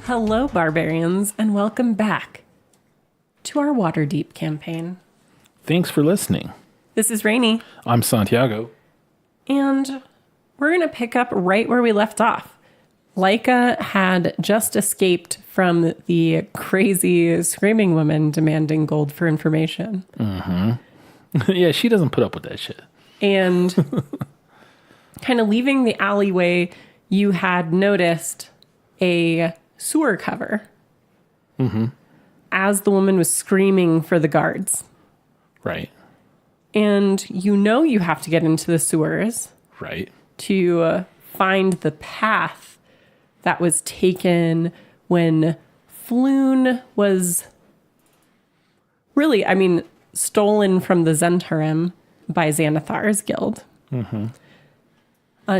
Hello, barbarians, and welcome back to our Waterdeep campaign. Thanks for listening. This is Rainey. I'm Santiago. And we're going to pick up right where we left off. Laika had just escaped from the crazy screaming woman demanding gold for information. Mm-hmm. Yeah, she doesn't put up with that shit. And kind of leaving the alleyway, you had noticed a sewer cover as the woman was screaming for the guards. Right. And you know you have to get into the sewers. Right. To find the path that was taken when Floon was really, stolen from the Zentarim by Xanathar's guild. Mm-hmm.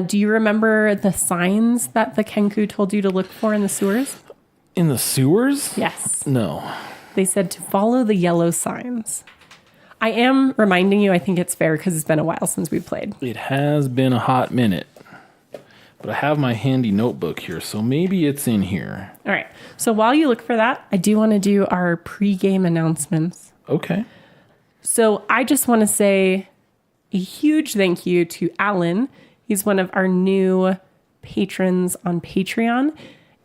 Do you remember the signs that the Kenku told you to look for in the sewers? In the sewers? Yes. No. They said to follow the yellow signs. I am reminding you, I think it's fair because it's been a while since we played. It has been a hot minute. But I have my handy notebook here, so maybe it's in here. All right. So while you look for that, I do want to do our pre-game announcements. Okay. So I just want to say a huge thank you to Alan. He's one of our new patrons on Patreon,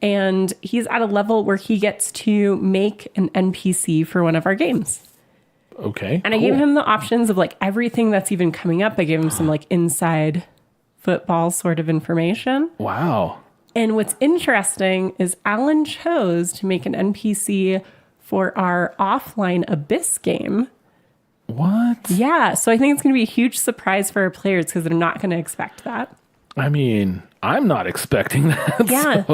and he's at a level where he gets to make an NPC for one of our games. Okay. And cool. I gave him the options of like everything that's even coming up. I gave him some like inside football sort of information. Wow. And what's interesting is Alan chose to make an NPC for our offline Abyss game. What? Yeah, so I think it's going to be a huge surprise for our players because they're not going to expect that. I mean, I'm not expecting that. Yeah.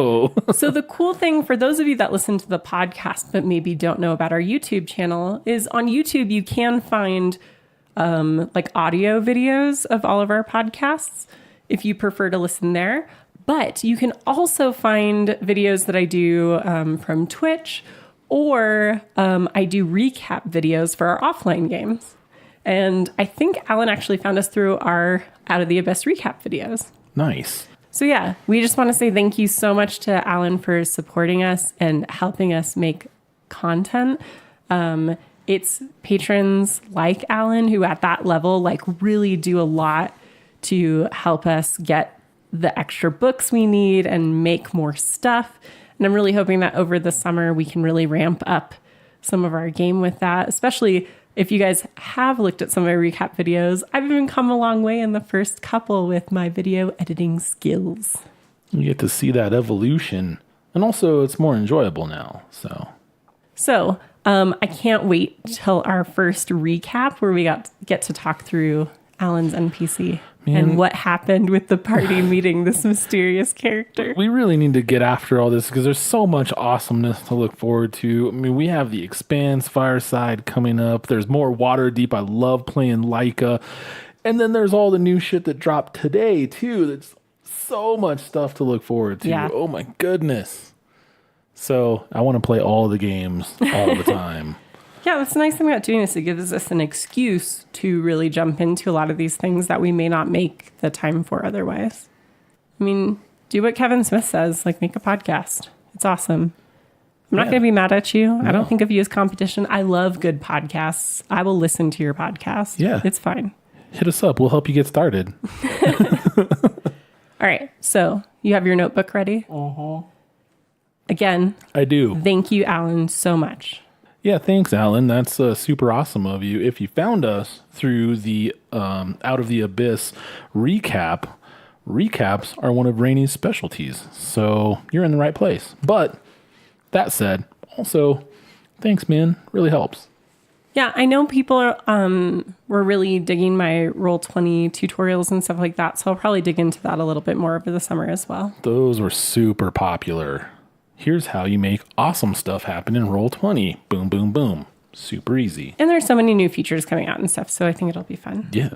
So the cool thing for those of you that listen to the podcast but maybe don't know about our YouTube channel is on YouTube you can find like audio videos of all of our podcasts if you prefer to listen there. But you can also find videos that I do from Twitch, or I do recap videos for our offline games. And I think Alan actually found us through our Out of the Abyss recap videos. Nice. So yeah, we just want to say thank you so much to Alan for supporting us and helping us make content. It's patrons like Alan who at that level like really do a lot to help us get the extra books we need and make more stuff. And I'm really hoping that over the summer we can really ramp up some of our game with that, especially if you guys have looked at some of my recap videos. I've even come a long way in the first couple with my video editing skills. You get to see that evolution. And also it's more enjoyable now. So I can't wait till our first recap where we get to talk through Alan's NPC. And what happened with the party meeting this mysterious character. We really need to get after all this because there's so much awesomeness to look forward to. I mean, we have the Expanse Fireside coming up. There's more Waterdeep. I love playing Laika. And then there's all the new shit that dropped today, too. There's so much stuff to look forward to. Yeah. Oh, my goodness. So I want to play all the games all the time. Yeah, that's the nice thing about doing this. It gives us an excuse to really jump into a lot of these things that we may not make the time for otherwise. I mean, do what Kevin Smith says, like make a podcast. It's awesome. I'm not going to be mad at you. No. I don't think of you as competition. I love good podcasts. I will listen to your podcast. Yeah. It's fine. Hit us up. We'll help you get started. All right. So you have your notebook ready? Uh-huh. Again. I do. Thank you, Alan, so much. Yeah, thanks, Alan. That's super awesome of you. If you found us through the Out of the Abyss recap, recaps are one of Rainey's specialties. So you're in the right place. But that said, also, thanks, man. Really helps. Yeah, I know people were really digging my Roll20 tutorials and stuff like that. So I'll probably dig into that a little bit more over the summer as well. Those were super popular. Here's how you make awesome stuff happen in Roll20. Boom, boom, boom. Super easy. And there's so many new features coming out and stuff, so I think it'll be fun. Yeah.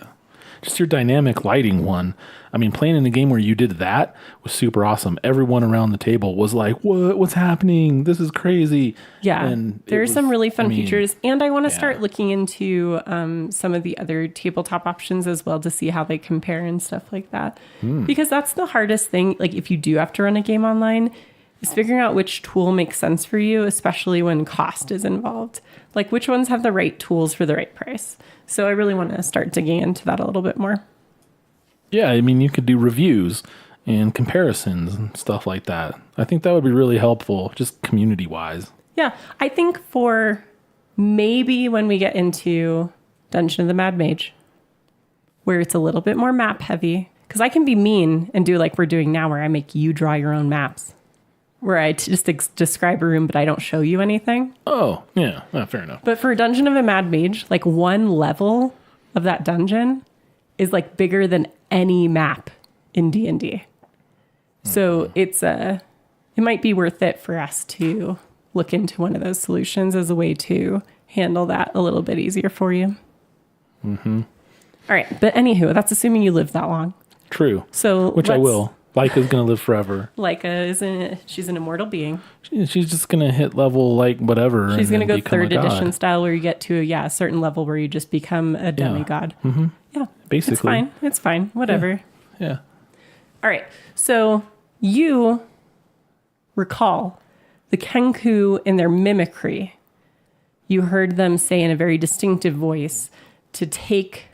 Just your dynamic lighting one. I mean, playing in a game where you did that was super awesome. Everyone around the table was like, what? What's happening? This is crazy. Yeah. And there's some really fun features. And I want to start looking into some of the other tabletop options as well to see how they compare and stuff like that. Because that's the hardest thing. Like if you do have to run a game online, is figuring out which tool makes sense for you, especially when cost is involved. Like which ones have the right tools for the right price. So I really want to start digging into that a little bit more. Yeah, I mean, you could do reviews and comparisons and stuff like that. I think that would be really helpful, just community-wise. Yeah, I think for maybe when we get into Dungeon of the Mad Mage, where it's a little bit more map heavy, because I can be mean and do like we're doing now, where I make you draw your own maps, where I just describe a room, but I don't show you anything. Oh, yeah, fair enough. But for Dungeon of a Mad Mage, like one level of that dungeon is like bigger than any map in D&D. So it might be worth it for us to look into one of those solutions as a way to handle that a little bit easier for you. Mm-hmm. All right. But anywho, that's assuming you live that long. True. So which I will. Laika's going to live forever. Laika she's an immortal being. She's just going to hit level like whatever. She's going to go third edition style where you get to a certain level where you just become a demigod. Mm-hmm. Yeah. Basically. It's fine. Whatever. Yeah. All right. So you recall the Kenku in their mimicry. You heard them say in a very distinctive voice to take,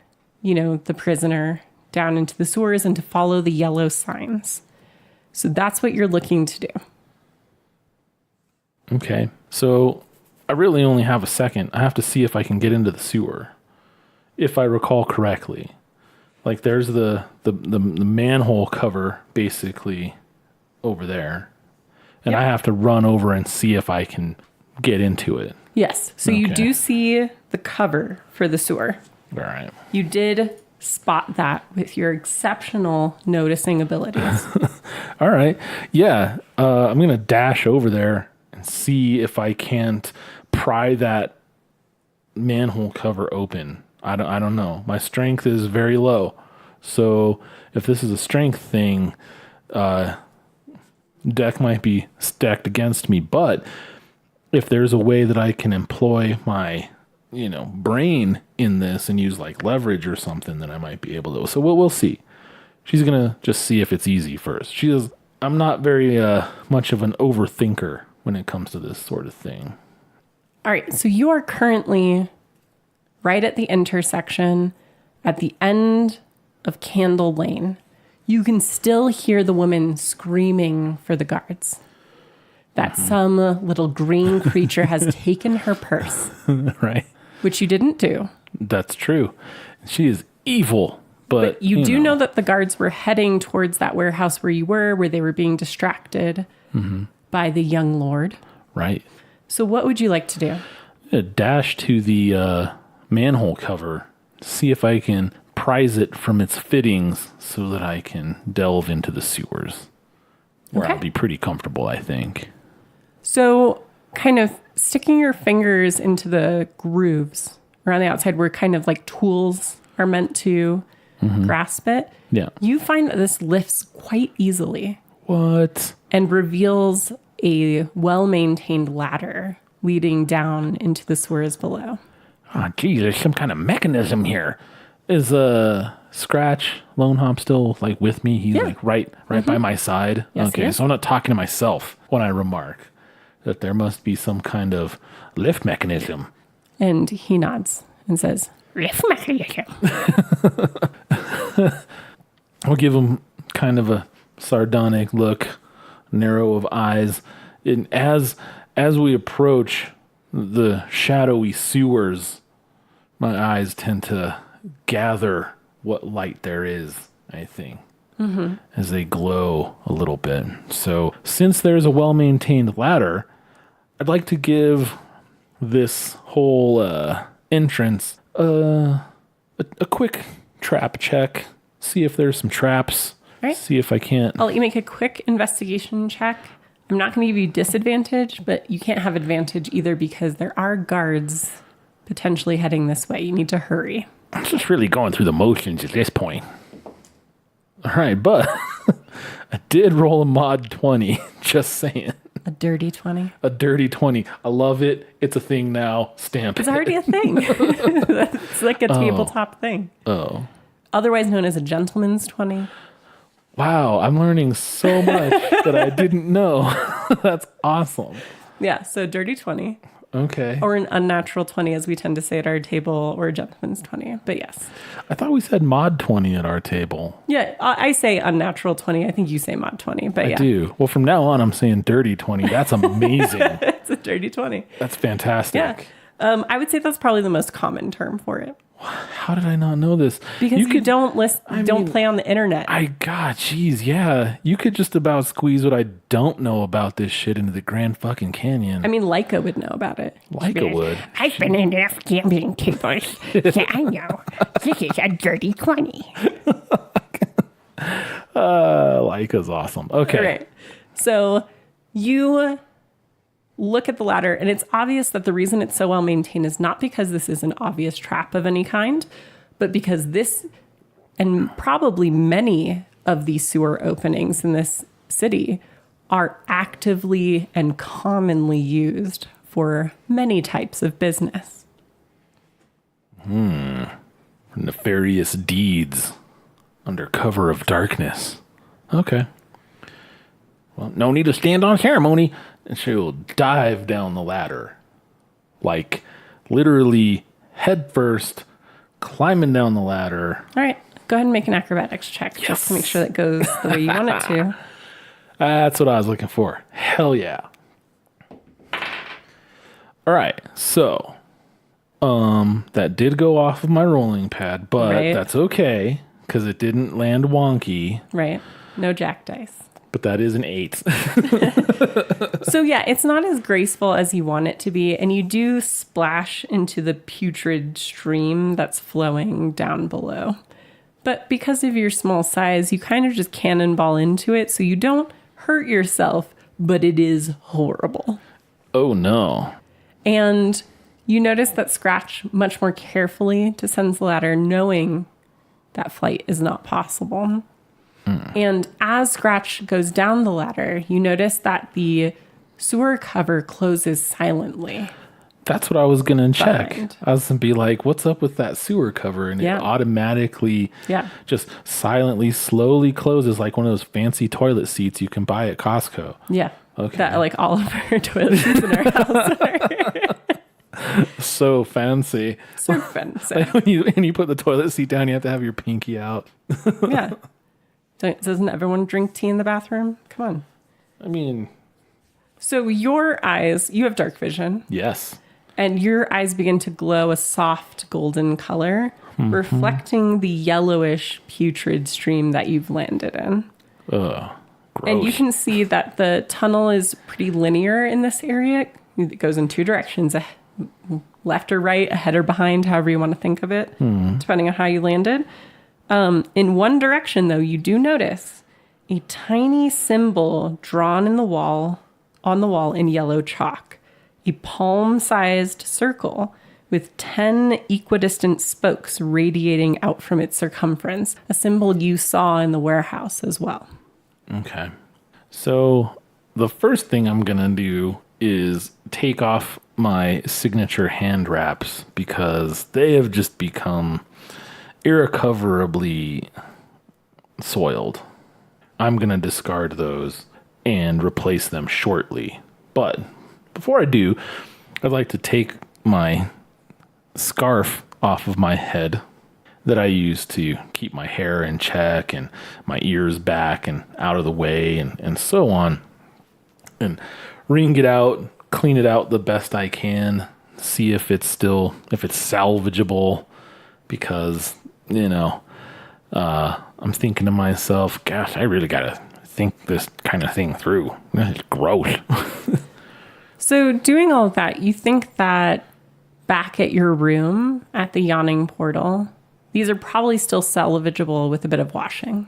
the prisoner down into the sewers and to follow the yellow signs. So that's what you're looking to do. Okay. So I really only have a second. I have to see if I can get into the sewer. If I recall correctly. Like there's the manhole cover basically over there. And I have to run over and see if I can get into it. Yes. So you do see the cover for the sewer. All right. You did spot that with your exceptional noticing abilities. All right. Yeah. I'm going to dash over there and see if I can't pry that manhole cover open. I don't know. My strength is very low. So if this is a strength thing, deck might be stacked against me. But if there's a way that I can employ my, brain in this and use like leverage or something, then I might be able to. So we'll see. She's going to just see if it's easy first. I'm not very much of an overthinker when it comes to this sort of thing. All right. So you are currently right at the intersection at the end of Candle Lane. You can still hear the woman screaming for the guards that some little green creature has taken her purse. Right. Which you didn't do. That's true. She is evil. But you do know that the guards were heading towards that warehouse where you where they were being distracted by the young lord. Right. So what would you like to do? I'm going to dash to the manhole cover, see if I can prise it from its fittings so that I can delve into the sewers. Where I'll be pretty comfortable, I think. So kind of sticking your fingers into the grooves around the outside where kind of like tools are meant to grasp it. Yeah. You find that this lifts quite easily. What? And reveals a well-maintained ladder leading down into the sewers below. Oh, geez, there's some kind of mechanism here. Is Scratch Lone Hop still like with me? He's like right by my side. Yes, okay, so I'm not talking to myself when I remark that there must be some kind of lift mechanism. And he nods and says, lift mechanism. I'll give him kind of a sardonic look, narrow of eyes. And as we approach the shadowy sewers, my eyes tend to gather what light there is, I think, as they glow a little bit. So since there's a well-maintained ladder, I'd like to give this whole entrance a quick trap check, see if there's some traps, see if I can't. I'll let you make a quick investigation check. I'm not going to give you disadvantage, but you can't have advantage either because there are guards potentially heading this way. You need to hurry. I'm just really going through the motions at this point. All right, but I did roll a mod 20, just saying. A dirty 20. A dirty 20. I love it. It's a thing now. Stamp it. It's already a thing. It's like a tabletop thing. Oh. Otherwise known as a gentleman's 20. Wow, I'm learning so much that I didn't know. That's awesome. Yeah, so dirty 20. Okay. Or an unnatural 20, as we tend to say at our table, or a gentleman's 20. But yes. I thought we said mod 20 at our table. Yeah, I say unnatural 20. I think you say mod 20, but yeah. I do. Well, from now on, I'm saying dirty 20. That's amazing. It's a dirty 20. That's fantastic. Yeah. I would say that's probably the most common term for it. How did I not know this? Because you don't play on the internet. Geez, yeah. You could just about squeeze what I don't know about this shit into the Grand fucking Canyon. I mean, Laika would know about it. Laika would. I've been in enough gambling tables. Yeah, I know. This is a dirty 20. Laika's awesome. Okay. All right. So you look at the ladder, and it's obvious that the reason it's so well maintained is not because this is an obvious trap of any kind, but because this, and probably many of these sewer openings in this city, are actively and commonly used for many types of business. Nefarious deeds under cover of darkness. Okay. Well, no need to stand on ceremony. And she'll dive down the ladder. Like, literally head first, climbing down the ladder. All right. Go ahead and make an acrobatics check just to make sure that goes the way you want it to. That's what I was looking for. Hell yeah. All right. So, that did go off of my rolling pad, but that's okay because it didn't land wonky. Right. No jack dice. But that is an 8. So yeah, it's not as graceful as you want it to be. And you do splash into the putrid stream that's flowing down below. But because of your small size, you kind of just cannonball into it. So you don't hurt yourself, but it is horrible. Oh no. And you notice that Scratch much more carefully descends the ladder, knowing that flight is not possible. And as Scratch goes down the ladder, you notice that the sewer cover closes silently. That's what I was going to check. I was going to be like, what's up with that sewer cover? And it automatically just silently, slowly closes like one of those fancy toilet seats you can buy at Costco. Yeah. Okay. That like all of our toilet seats in our house are. So fancy. So fancy. Like when you put the toilet seat down, you have to have your pinky out. Yeah. Doesn't everyone drink tea in the bathroom? Come on. I mean... So your eyes, you have dark vision. Yes. And your eyes begin to glow a soft golden color, reflecting the yellowish putrid stream that you've landed in. Ugh. Gross. And you can see that the tunnel is pretty linear in this area. It goes in two directions, left or right, ahead or behind, however you want to think of it, depending on how you landed. In one direction, though, you do notice a tiny symbol drawn on the wall in yellow chalk, a palm-sized circle with 10 equidistant spokes radiating out from its circumference, a symbol you saw in the warehouse as well. Okay. So the first thing I'm going to do is take off my signature hand wraps because they have just become irrecoverably soiled. I'm going to discard those and replace them shortly. But before I do, I'd like to take my scarf off of my head that I use to keep my hair in check and my ears back and out of the way and so on. And wring it out, clean it out the best I can, see if it's salvageable because, I'm thinking to myself, gosh, I really got to think this kind of thing through. It's gross. So doing all of that, you think that back at your room at the Yawning Portal, these are probably still salvageable with a bit of washing.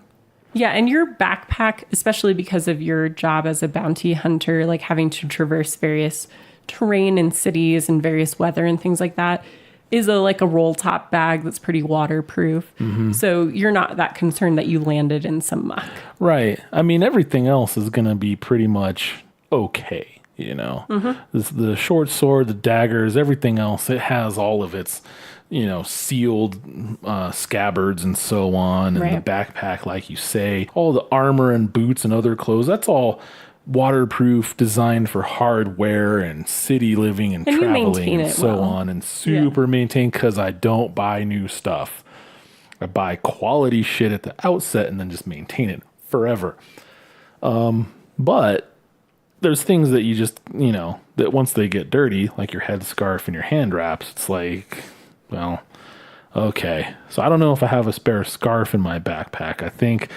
Yeah, and your backpack, especially because of your job as a bounty hunter, like having to traverse various terrain in cities and various weather and things like that, is like a roll top bag that's pretty waterproof. So you're not that concerned that you landed in some muck. Right. I mean, everything else is going to be pretty much okay. The short sword, the daggers, everything else, it has all of its, sealed scabbards and so on. And the backpack, like you say, all the armor and boots and other clothes, that's all waterproof, designed for hardware and city living and you traveling maintain and it so well. on, and super maintained because I don't buy new stuff. I buy quality shit at the outset and then just maintain it forever. But there's things that you just, that once they get dirty, like your headscarf and your hand wraps, it's like, well, okay. So I don't know if I have a spare scarf in my backpack. I think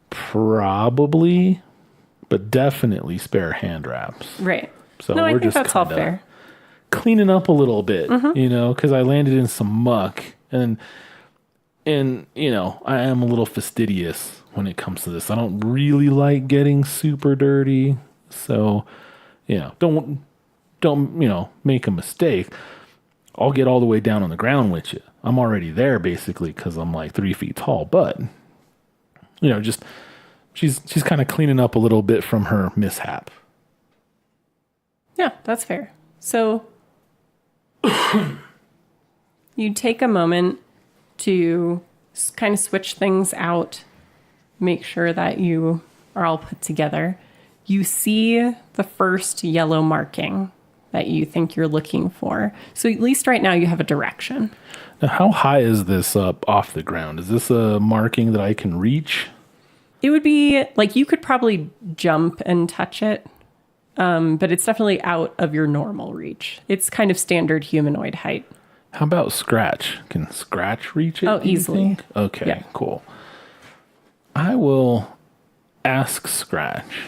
probably, but definitely spare hand wraps. Right. So no, I we're think just that's all kinda fair. cleaning up a little bit, because I landed in some muck and I am a little fastidious when it comes to this. I don't really like getting super dirty. So, don't make a mistake. I'll get all the way down on the ground with you. I'm already there basically because I'm like 3 feet tall, but just she's kind of cleaning up a little bit from her mishap. Yeah, that's fair. So you take a moment to kind of switch things out, make sure that you are all put together. You see the first yellow marking that you think you're looking for. So at least right now you have a direction. Now, how high is this up off the ground? Is this a marking that I can reach? It would be like you could probably jump and touch it, but it's definitely out of your normal reach. It's kind of standard humanoid height. How about Scratch? Can Scratch reach it? Oh, do you easily. think? Okay, Yeah. cool. I will ask Scratch,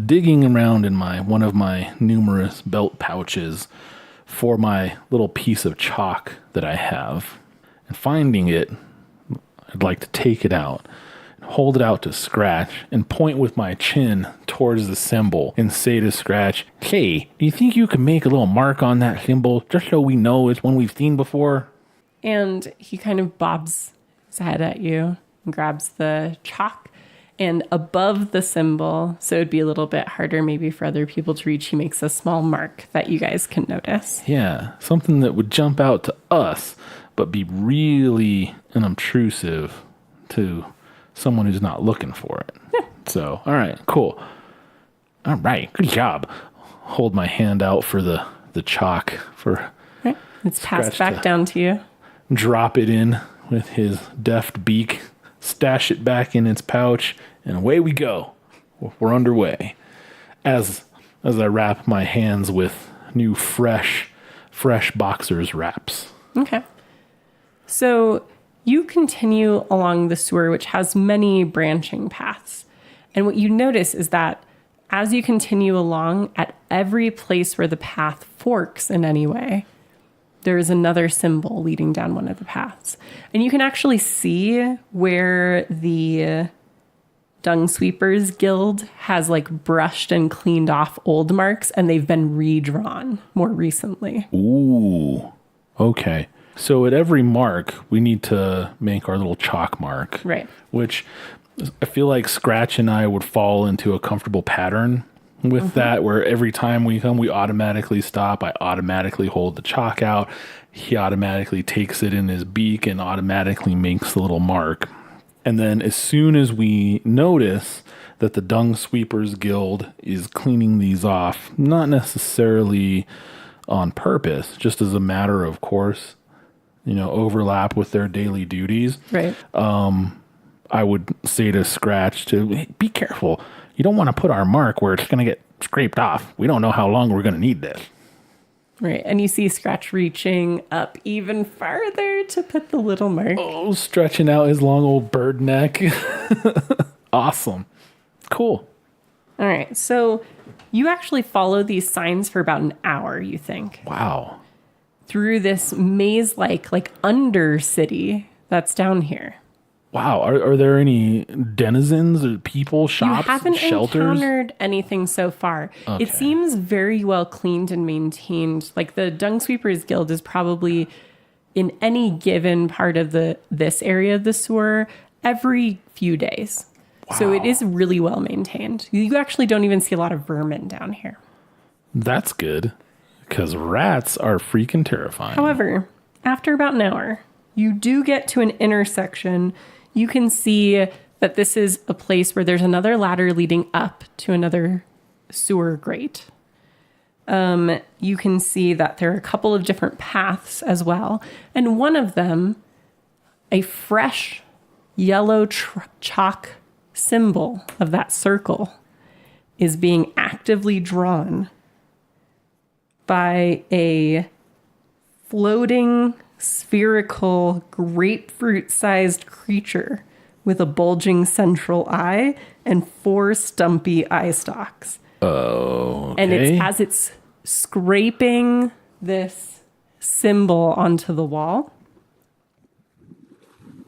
digging around in one of my numerous belt pouches for my little piece of chalk that I have, and finding it, I'd like to take it out, hold it out to Scratch, and point with my chin towards the symbol and say to Scratch, "Hey, do you think you could make a little mark on that symbol just so we know it's one we've seen before?" And he kind of bobs his head at you and grabs the chalk. And above the symbol, so it'd be a little bit harder maybe for other people to reach, he makes a small mark that you guys can notice. Yeah, something that would jump out to us, but be really unobtrusive to someone who's not looking for it. Yeah. So, all right, cool. All right, good job. Hold my hand out for the chalk for Right. It's passed Scratch back to- down to you. drop it in with his deft beak, stash it back in its pouch, and away we go. We're underway. As I wrap my hands with new fresh boxers wraps. Okay. So you continue along the sewer, which has many branching paths. And what you notice is that as you continue along, at every place where the path forks in any way, there is another symbol leading down one of the paths. And you can actually see where the Dung Sweepers Guild has like brushed and cleaned off old marks, and they've been redrawn more recently. Ooh, okay. So at every mark, we need to make our little chalk mark. Right. Which I feel like Scratch and I would fall into a comfortable pattern with that, where every time we come, we automatically stop. I automatically hold the chalk out. He automatically takes it in his beak and automatically makes the little mark. And then as soon as we notice that the Dung Sweepers Guild is cleaning these off, not necessarily on purpose, just as a matter of course, overlap with their daily duties. Right. I would say to Scratch to, "Hey, be careful. You don't want to put our mark where it's going to get scraped off. We don't know how long we're going to need this." Right. And you see Scratch reaching up even farther to put the little mark. Oh, stretching out his long old bird neck. Awesome. Cool. All right. So you actually follow these signs for about an hour, you think, Wow. through this maze-like under city that's down here. Wow. Are there any denizens or people, shops, You haven't shelters? encountered anything so far. Okay. It seems very well cleaned and maintained. Like the Dung Sweepers Guild is probably in any given part of this area of the sewer every few days. So it is really well maintained. You actually don't even see a lot of vermin down here. That's good, because rats are freaking terrifying. However, after about an hour, you do get to an intersection. You can see that this is a place where there's another ladder leading up to another sewer grate. You can see that there are a couple of different paths as well. And one of them, a fresh yellow chalk symbol of that circle, is being actively drawn by a floating spherical grapefruit-sized creature with a bulging central eye and 4 stumpy eye stalks. Oh, okay. And as it's scraping this symbol onto the wall,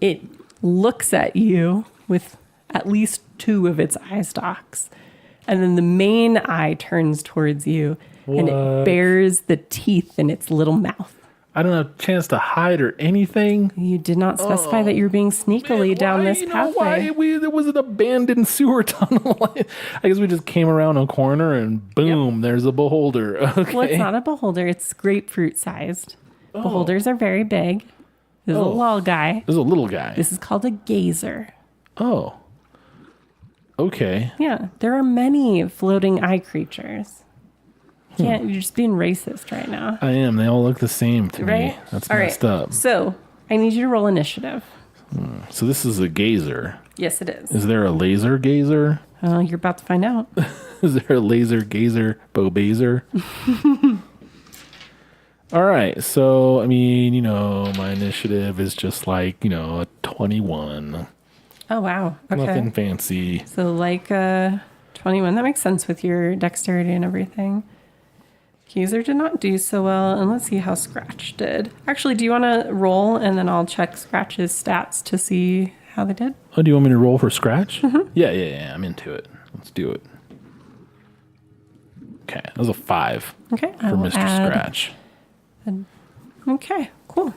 it looks at you with at least 2 of its eye stalks. And then the main eye turns towards you and it bears the teeth in its little mouth. I don't have a chance to hide or anything. You did not specify that you're being sneakily down this pathway. There was an abandoned sewer tunnel. I guess we just came around a corner and boom, there's a beholder. Okay. Well, it's not a beholder. It's grapefruit sized. Beholders are very big. This is a little guy. This is a little guy. This is called a gazer. Oh. Okay. Yeah, there are many floating eye creatures. You're just being racist right now. I am. They all look the same to Right? me. That's All messed right. up. So I need you to roll initiative. So this is a gazer. Yes, it is. Is there a laser gazer? You're about to find out. Is there a laser gazer bobazer? All right. So, I mean, my initiative is just like, a 21. Oh, wow. Okay. Nothing fancy. So like 21. That makes sense with your dexterity and everything. Gazer did not do so well. And let's see how Scratch did. Actually, do you want to roll and then I'll check Scratch's stats to see how they did? Oh, do you want me to roll for Scratch? Mm-hmm. Yeah. I'm into it. Let's do it. Okay. That was a 5 Okay. for Mr. Scratch. Okay, cool.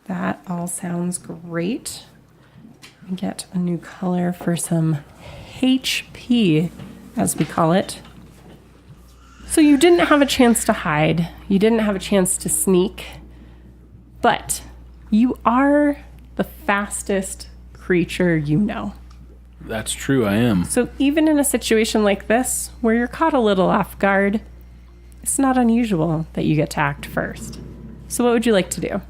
That all sounds great. Get a new color for some HP, as we call it. So you didn't have a chance to hide. You didn't have a chance to sneak. But you are the fastest creature you know. That's true, I am. So even in a situation like this, where you're caught a little off guard, it's not unusual that you get to act first. So what would you like to do?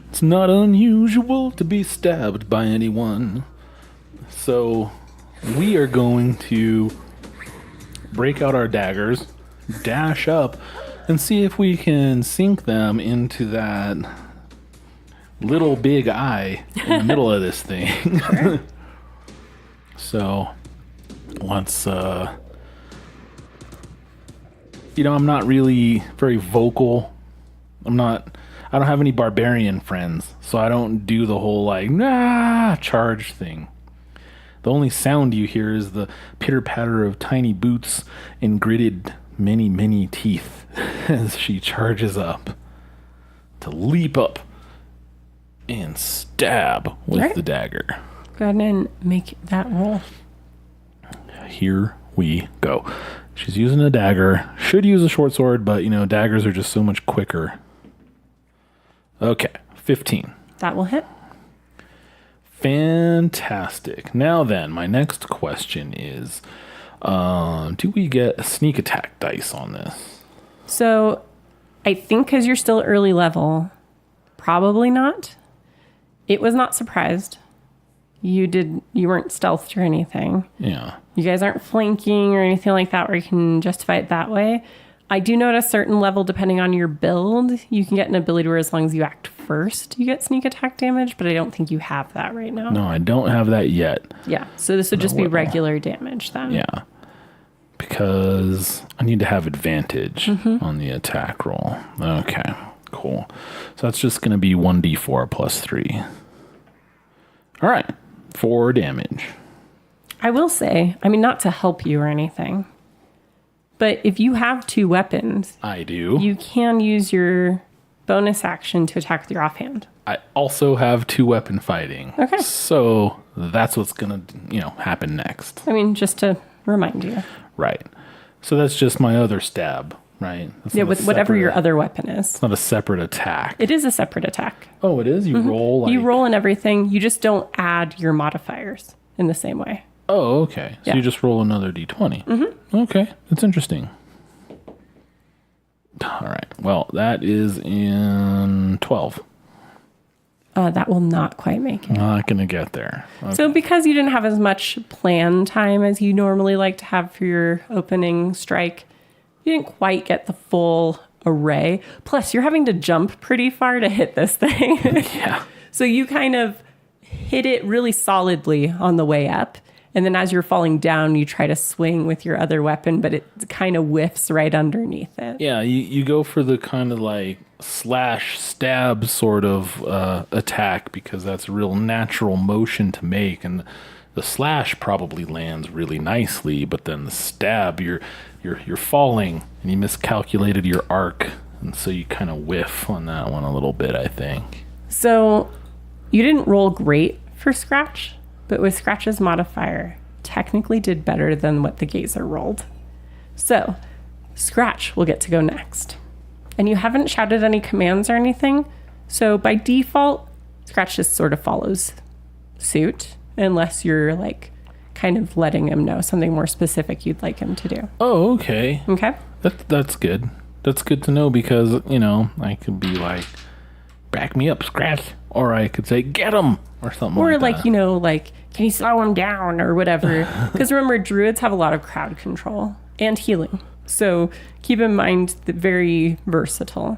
It's not unusual to be stabbed by anyone. So we are going to break out our daggers, dash up, and see if we can sink them into that little big eye in the middle of this thing. Sure. So let's, I'm not really very vocal. I don't have any barbarian friends, so I don't do the whole charge thing. The only sound you hear is the pitter-patter of tiny boots and gritted many, many teeth as she charges up to leap up and stab with the dagger. Go ahead and make that roll. Here we go. She's using a dagger. Should use a short sword, but, daggers are just so much quicker. Okay, 15. That will hit. Fantastic. Now then, my next question is, do we get a sneak attack dice on this? So I think because you're still early level, probably not. It was not surprised. You weren't stealthed or anything. Yeah. You guys aren't flanking or anything like that where you can justify it that way. I do know at a certain level, depending on your build, you can get an ability where as long as you act first, you get sneak attack damage, but I don't think you have that right now. No, I don't have that yet. Yeah, so this would just be regular damage then. Yeah. Because I need to have advantage on the attack roll. Okay, cool. So that's just going to be 1d4 plus 3. All right, 4 damage. I will say, not to help you or anything, but if you have 2 weapons, I do. You can use your bonus action to attack with your offhand. I also have 2 weapon fighting. Okay. So that's what's going to, happen next. Just to remind you. Right. So that's just my other stab, right? That's with whatever your other weapon is. It's not a separate attack. It is a separate attack. Oh, it is? You roll You roll and everything. You just don't add your modifiers in the same way. Oh, okay. So Yeah. you just roll another d20. Mm-hmm. Okay, that's interesting. All right. Well, that is in 12. That will not quite make it. Not going to get there. Okay. So because you didn't have as much plan time as you normally like to have for your opening strike, you didn't quite get the full array. Plus, you're having to jump pretty far to hit this thing. Yeah. So you kind of hit it really solidly on the way up. And then as you're falling down, you try to swing with your other weapon, but it kind of whiffs right underneath it. Yeah, you go for the kind of like slash stab sort of attack because that's a real natural motion to make, and the slash probably lands really nicely, but then the stab you're falling and you miscalculated your arc, and so you kind of whiff on that one a little bit, I think. So you didn't roll great for Scratch, but with Scratch's modifier, technically did better than what the Gazer rolled. So Scratch will get to go next. And you haven't shouted any commands or anything, so by default, Scratch just sort of follows suit, unless you're like kind of letting him know something more specific you'd like him to do. Oh, okay. Okay? That's good. That's good to know because, I could be like, back me up, Scratch. Or I could say, get him, or something Or like that. can you slow him down or whatever? Because remember, druids have a lot of crowd control and healing. So keep in mind that very versatile.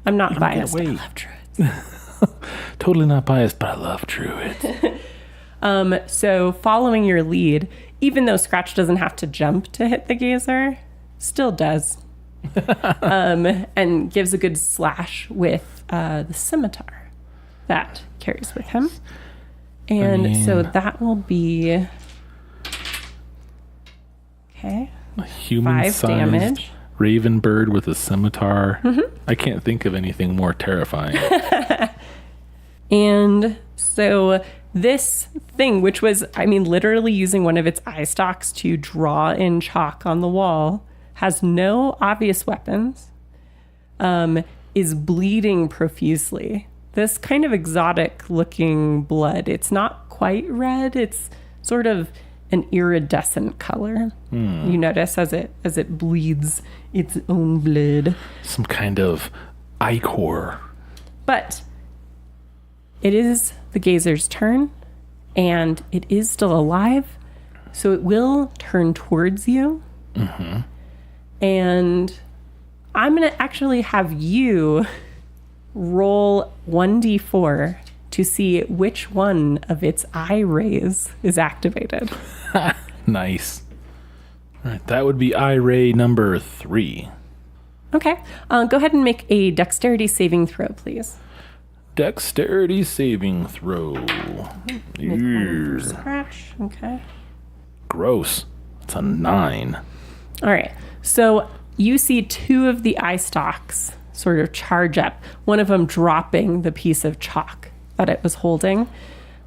I'm not biased. I love druids. Totally not biased, but I love druids. So following your lead, even though Scratch doesn't have to jump to hit the Gazer, still does. And gives a good slash with the scimitar that carries with him. And so that will be... Okay. A 5 human-sized damage. raven bird with a scimitar. Mm-hmm. I can't think of anything more terrifying. And so this thing, which was, literally using one of its eye stalks to draw in chalk on the wall, has no obvious weapons, is bleeding profusely. This kind of exotic looking blood. It's not quite red. It's sort of an iridescent color. You notice as it bleeds its own blood. Some kind of ichor. But it is the Gazer's turn, and it is still alive, so it will turn towards you. Mm-hmm. And I'm going to actually have you roll 1d4 to see which one of its eye rays is activated. Nice. All right, that would be eye ray number 3. Okay. Go ahead and make a dexterity saving throw, please. Dexterity saving throw. Scratch. Okay. Gross. It's a 9. All right. So you see 2 of the eye stalks sort of charge up, one of them dropping the piece of chalk that it was holding.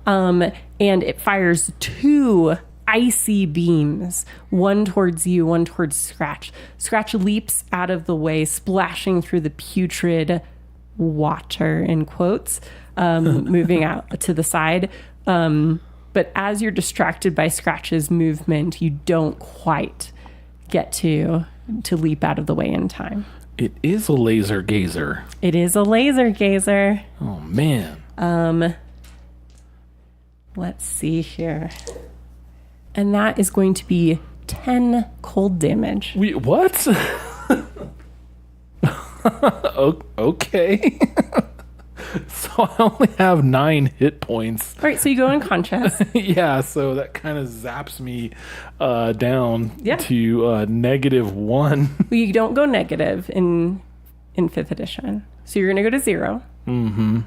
And it fires 2 icy beams, one towards you, one towards Scratch. Scratch leaps out of the way, splashing through the putrid water, in quotes, moving out to the side. But as you're distracted by Scratch's movement, you don't quite get to leap out of the way in time. It is a laser gazer. It is a laser gazer. Oh, man. Let's see here. And that is going to be 10 cold damage. What? Okay. So I only have 9 hit points. All right, so you go unconscious. Yeah, so that kind of zaps me down Yeah. to -1. Well, you don't go negative in 5th edition. So you're going to go to 0. Mm-hmm.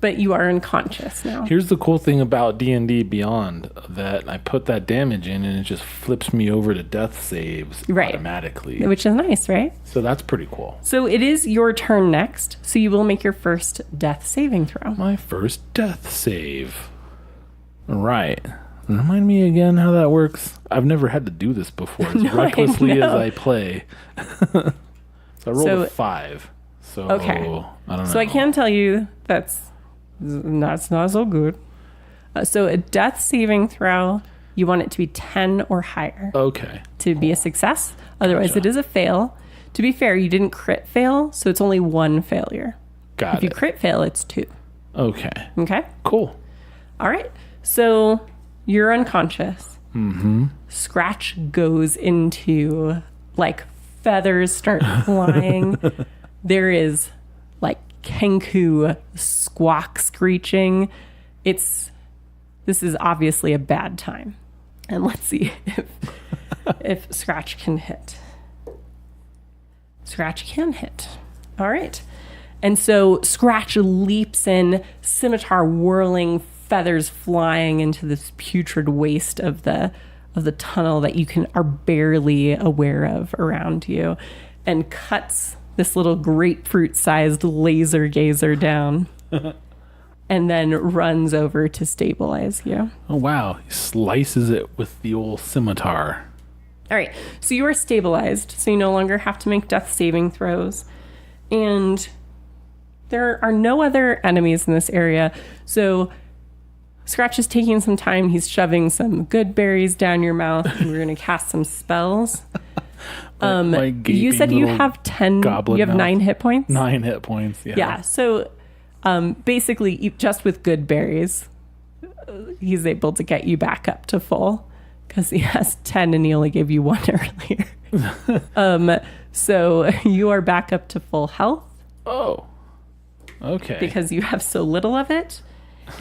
But you are unconscious now. Here's the cool thing about D&D Beyond, that I put that damage in and it just flips me over to death saves automatically. Which is nice, right? So that's pretty cool. So it is your turn next. So you will make your first death saving throw. My first death save. Right. Remind me again how that works. I've never had to do this before, as recklessly as I play. So I rolled a 5. So okay. I don't know. So I can tell you that's not so good. So a death saving throw, You want it to be 10 or higher Okay. to be a success. Otherwise, Gotcha. it is a fail. To be fair, you didn't crit fail, so it's only one failure. Got If you it. crit fail, it's 2. Okay. Okay? Cool. All right. So you're unconscious. Mm-hmm. Scratch goes into, like, feathers start flying. There is, like, Kenku squawk screeching. This is obviously a bad time. And let's see if Scratch can hit. Scratch can hit. All right. And so Scratch leaps in, scimitar whirling, feathers flying into this putrid waste of the tunnel that you are barely aware of around you, and cuts this little grapefruit-sized laser gazer down. And then runs over to stabilize you. Oh, wow. He slices it with the old scimitar. All right, so you are stabilized, so you no longer have to make death saving throws. And there are no other enemies in this area. So Scratch is taking some time. He's shoving some good berries down your mouth, and we're going to cast some spells. My You said you gaping have 10, goblin you have mouth. 9 hit points? 9 hit points. Yeah. Yeah, so basically, just with good berries, he's able to get you back up to full, because he has 10 and he only gave you 1 earlier. So you are back up to full health Oh. Okay. because you have so little of it,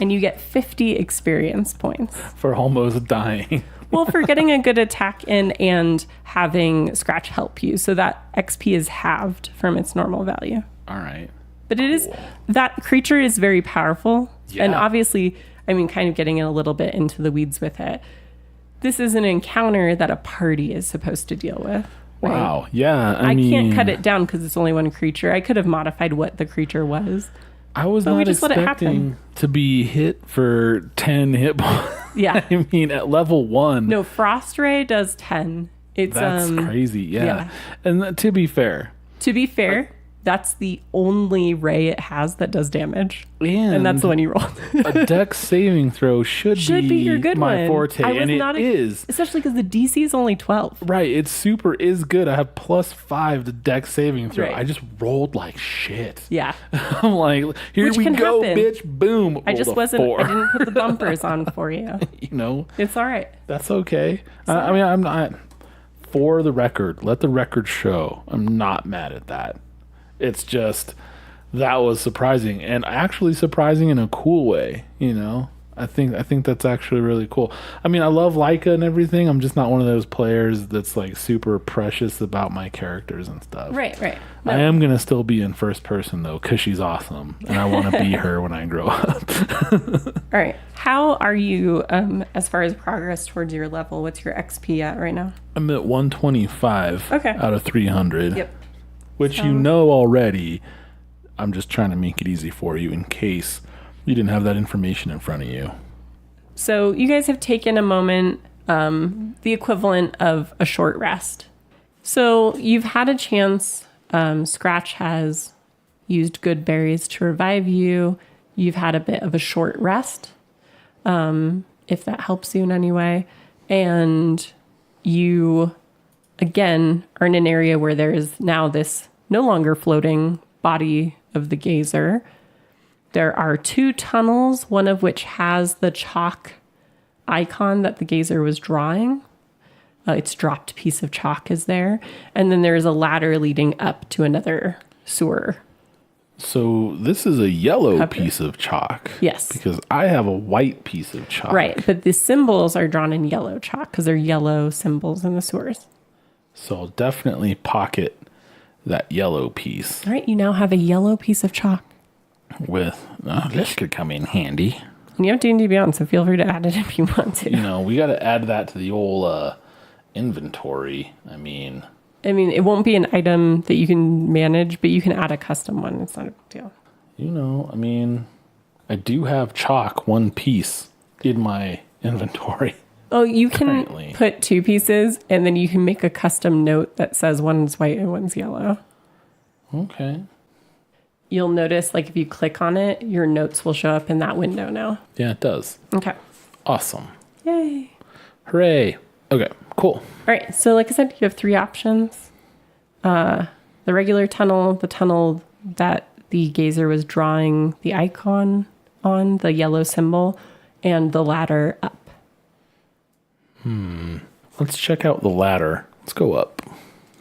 and you get 50 experience points. For almost dying. Well, for getting a good attack in and having Scratch help you. So that XP is halved from its normal value. All right. But it is, that creature is very powerful. Yeah. And obviously, I mean, kind of getting a little bit into the weeds with it. This is an encounter that a party is supposed to deal with. Right? Wow. Yeah. I I mean, can't cut it down because it's only one creature. I could have modified what the creature was. I was But we not just let it expecting to be hit for 10 hit points. Yeah. I mean, at level 1. No, Frost Ray does 10. It's That's crazy. Yeah. yeah. And to be fair, To be fair, that's the only ray it has that does damage. and that's the one you rolled. a dex saving throw should be your good my one. forte, I was and not it is. Especially because the DC is only 12. Right, it super is good. I have +5 to dex saving throw. Right. I just rolled like shit. Yeah. I'm like, here Which we can go, happen. bitch. Boom. I just Rolled a wasn't, 4. I didn't put the bumpers on for you. You know, It's all right. that's okay. I mean, I'm not. For the record, let the record show. I'm not mad at that. It's just that was surprising, and actually surprising in a cool way. You know, I think that's actually really cool. I mean, I love Laika and everything. I'm just not one of those players that's like super precious about my characters and stuff. Right. No. I am gonna still be in first person though, because she's awesome, and I want to be her when I grow up. All right. How are you as far as progress towards your level? What's your XP at right now? I'm at 125 Okay. out of 300. Yep. Which you know already. I'm just trying to make it easy for you in case you didn't have that information in front of you. So you guys have taken a moment, the equivalent of a short rest. So you've had a chance. Scratch has used good berries to revive you. You've had a bit of a short rest, if that helps you in any way. And you, again, are in an area where there is now this no longer floating body of the gazer. There are 2 tunnels, one of which has the chalk icon that the gazer was drawing. Its dropped piece of chalk is there. And then there's a ladder leading up to another sewer. So this is a yellow piece of chalk. Yes. Because I have a white piece of chalk. Right. But the symbols are drawn in yellow chalk because they're yellow symbols in the sewers. So I'll definitely pocket that yellow piece All right. You now have a yellow piece of chalk. with, this could come in handy. And you have D&D Beyond, so feel free to add it if you want to. You know, we got to add that to the old inventory. I mean, it won't be an item that you can manage, but you can add a custom one. It's not a big deal. you know, I mean, I do have chalk 1 piece in my inventory. Oh, you can Currently. put 2 pieces, and then you can make a custom note that says one's white and one's yellow. Okay. You'll notice, like, if you click on it, your notes will show up in that window now. Yeah, it does. Okay. Awesome. Yay. Hooray. Okay, cool. All right. So like I said, you have 3 options. The regular tunnel, the tunnel that the gazer was drawing the icon on, the yellow symbol, and the ladder up. Let's check out the ladder. Let's go up.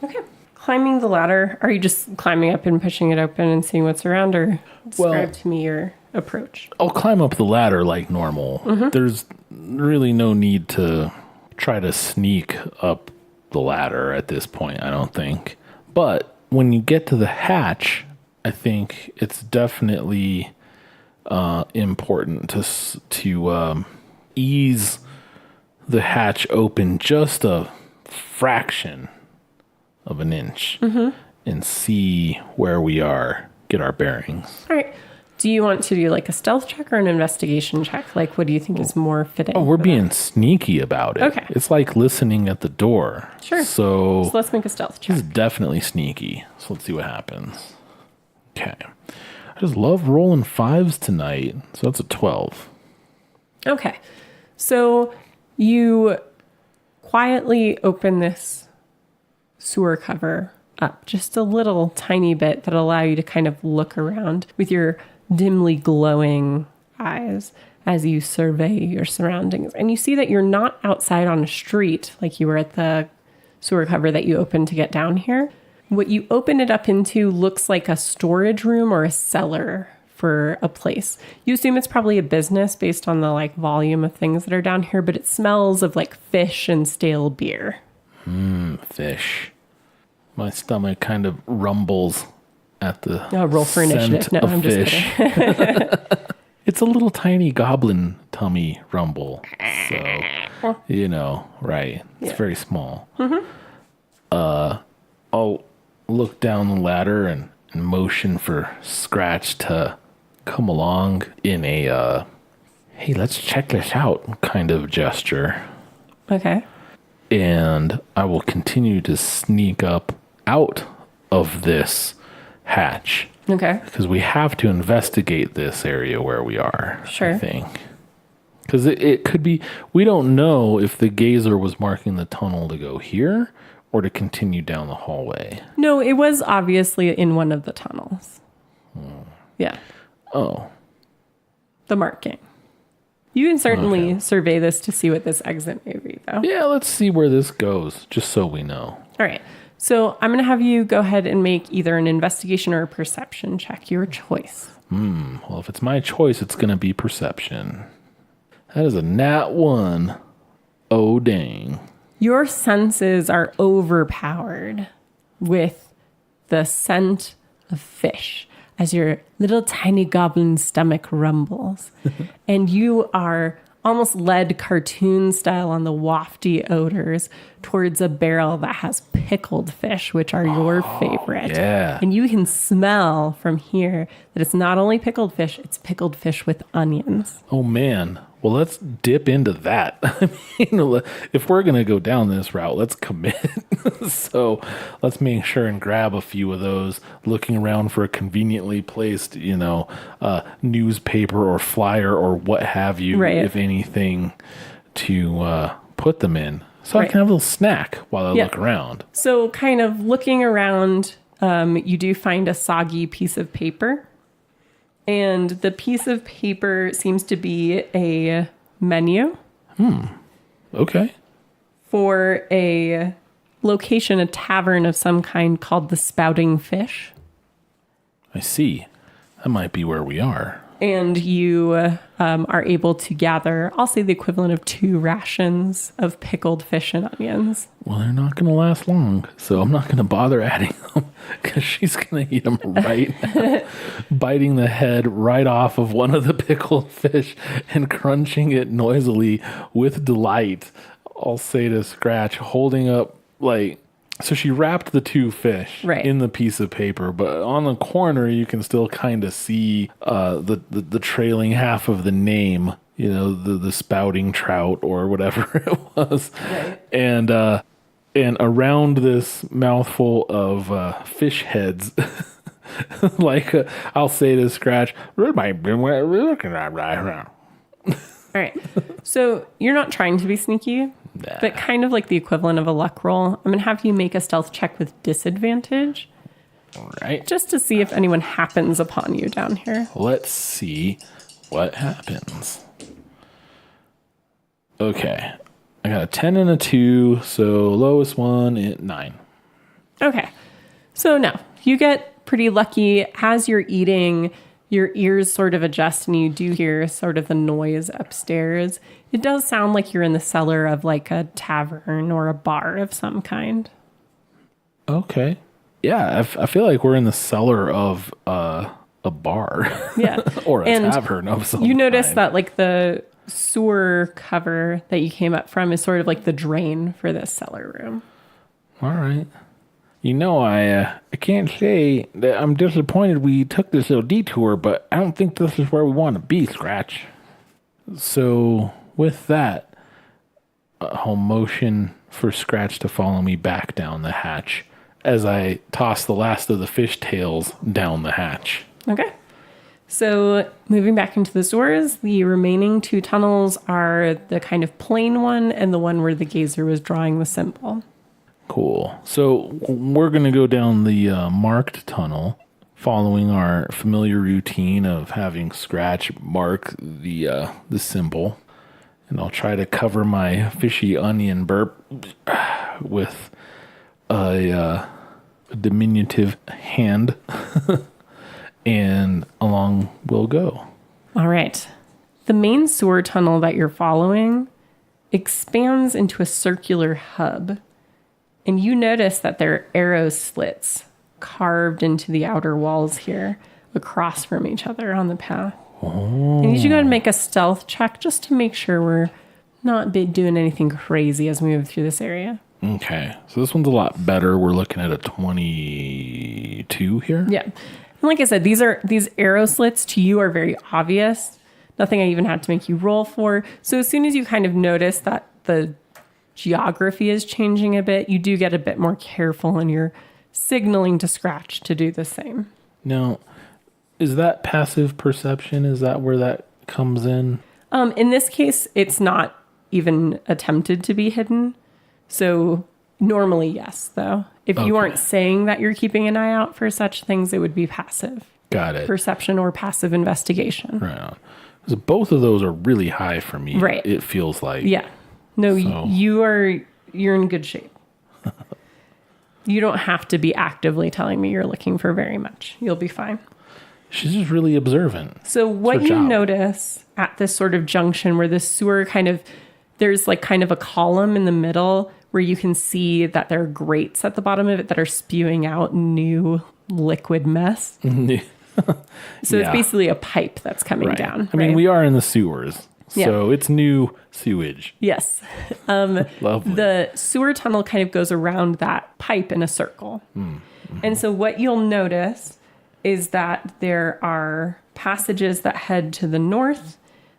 Okay. Climbing the ladder, are you just climbing up and pushing it open and seeing what's around, or describe to me your approach? I'll climb up the ladder like normal. There's really no need to try to sneak up the ladder at this point, I don't think. But when you get to the hatch, I think it's definitely important to ease the hatch open just a fraction of an inch and see where we are, get our bearings. All right. Do you want to do like a stealth check or an investigation check? Like, what do you think is more fitting? Oh, we're being sneaky about it. Okay. It's like listening at the door. Sure. So let's make a stealth check. it's definitely sneaky. So let's see what happens. Okay. I just love rolling 5s tonight. So that's a 12. Okay. So you quietly open this sewer cover up just a little tiny bit that allow you to kind of look around with your dimly glowing eyes as you survey your surroundings. And you see that you're not outside on a street like you were at the sewer cover that you opened to get down here. What you open it up into looks like a storage room or a cellar for a place. You assume it's probably a business based on the like volume of things that are down here, but it smells of like fish and stale beer. Fish. My stomach kind of rumbles at the roll for initiative. No, I'm just kidding. It's a little tiny goblin tummy rumble. So, right. It's very small. I'll look down the ladder and motion for Scratch to come along in a, hey, let's check this out kind of gesture. Okay. And I will continue to sneak up out of this hatch. Okay. Because we have to investigate this area where we are. Sure. I think. Because it could be, we don't know if the gazer was marking the tunnel to go here or to continue down the hallway. No, it was obviously in one of the tunnels. Yeah. Oh. The marking. You can certainly survey this to see what this exit may be, though. Yeah, let's see where this goes, just so we know. All right. So I'm going to have you go ahead and make either an investigation or a perception check, your choice. Well, if it's my choice, it's going to be perception. That is a nat 1. Oh, dang. Your senses are overpowered with the scent of fish as your little tiny goblin stomach rumbles. And you are almost led cartoon style on the wafty odors towards a barrel that has pickled fish, which are your favorite. Yeah. And you can smell from here that it's not only pickled fish, it's pickled fish with onions. Oh, man. Well, let's dip into that. I mean, if we're going to go down this route, let's commit. So let's make sure and grab a few of those, looking around for a conveniently placed, newspaper or flyer or what have you, if anything, to put them in. So I can have a little snack while I look around. So kind of looking around, you do find a soggy piece of paper. And the piece of paper seems to be a menu. Okay. For a location, a tavern of some kind called the Spouting Fish. I see. That might be where we are. And you are able to gather, I'll say the equivalent of 2 rations of pickled fish and onions. Well, they're not going to last long, so I'm not going to bother adding them because she's going to eat them right now. Biting the head right off of one of the pickled fish and crunching it noisily with delight. I'll say to Scratch, holding up, so she wrapped the 2 fish in the piece of paper, but on the corner you can still kind of see the trailing half of the name, the spouting trout or whatever it was. Right. And around this mouthful of fish heads, I'll say to Scratch, "This might be what we're looking at right now." All right. So you're not trying to be sneaky. but kind of like the equivalent of a luck roll. I'm going to have you make a stealth check with disadvantage. All right. Just to see if anyone happens upon you down here. Let's see what happens. Okay. I got a 10 and a 2, so lowest one at 9. Okay. So no, you get pretty lucky. As you're eating, your ears sort of adjust and you do hear sort of the noise upstairs. It does sound like you're in the cellar of like a tavern or a bar of some kind. Okay. Yeah, I feel like we're in the cellar of a bar. Yeah. Or a And tavern of some You notice kind. that like the sewer cover that you came up from is sort of like the drain for this cellar room. All right. You know, I can't say that I'm disappointed we took this little detour, but I don't think this is where we want to be, Scratch. So, with that, I'll motion for Scratch to follow me back down the hatch as I toss the last of the fish tails down the hatch. Okay. So moving back into the sewers, the remaining 2 tunnels are the kind of plain one and the one where the gazer was drawing the symbol. Cool. So we're going to go down the marked tunnel, following our familiar routine of having Scratch mark the symbol. And I'll try to cover my fishy onion burp with a diminutive hand. And along we'll go. All right. The main sewer tunnel that you're following expands into a circular hub. And you notice that there are arrow slits carved into the outer walls here across from each other on the path. Oh. I need you to go and make a stealth check just to make sure we're not doing anything crazy as we move through this area. Okay. So this one's a lot better. We're looking at a 22 here. Yeah. And like I said, these arrow slits to you are very obvious. Nothing I even had to make you roll for. So as soon as you kind of notice that the geography is changing a bit, you do get a bit more careful and you're signaling to Scratch to do the same. Now, is that passive perception? Is that where that comes in? In this case, it's not even attempted to be hidden. So normally, yes, though. If you aren't saying that you're keeping an eye out for such things, it would be passive Got it. perception or passive investigation. Right on. 'Cause both of those are really high for me. Right. It feels like. Yeah. No, So- you're in good shape. You don't have to be actively telling me you're looking for very much. You'll be fine. She's just really observant. So what her you job. notice at this sort of junction where the sewer there's like kind of a column in the middle where you can see that there are grates at the bottom of it that are spewing out new liquid mess. So it's Yeah. basically a pipe that's coming Right. down. I mean, right? we are in the sewers. So it's new sewage. Yes. Lovely. The sewer tunnel kind of goes around that pipe in a circle. And so what you'll notice is that there are passages that head to the north